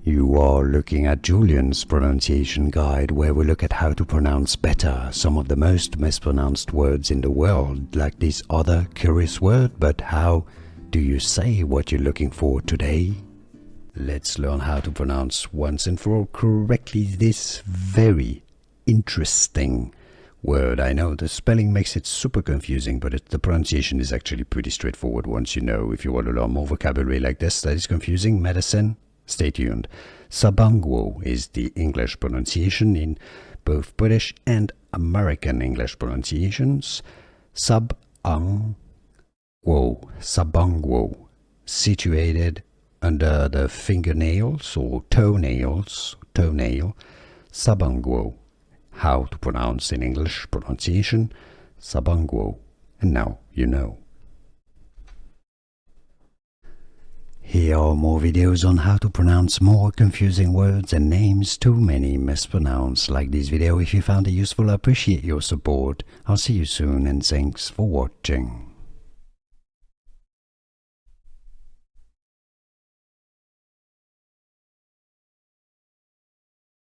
You are looking at Julian's pronunciation guide, where we look at how to pronounce better some of the most mispronounced words in the world, like this other curious word. But how do you say what you're looking for today? Let's learn how to pronounce once and for all correctly this very interesting word. I know the spelling makes it super confusing, but the pronunciation is actually pretty straightforward once you know. If you want to learn more vocabulary like this that is confusing, medicine, stay tuned. Subungual is the English pronunciation in both British and American English pronunciations. Subungual, situated under the fingernails or toenail, subungual. How to pronounce in English pronunciation, subungual. And now you know. Here are more videos on how to pronounce more confusing words and names too many mispronounced. Like this video if you found it useful. I appreciate your support. I'll see you soon and thanks for watching.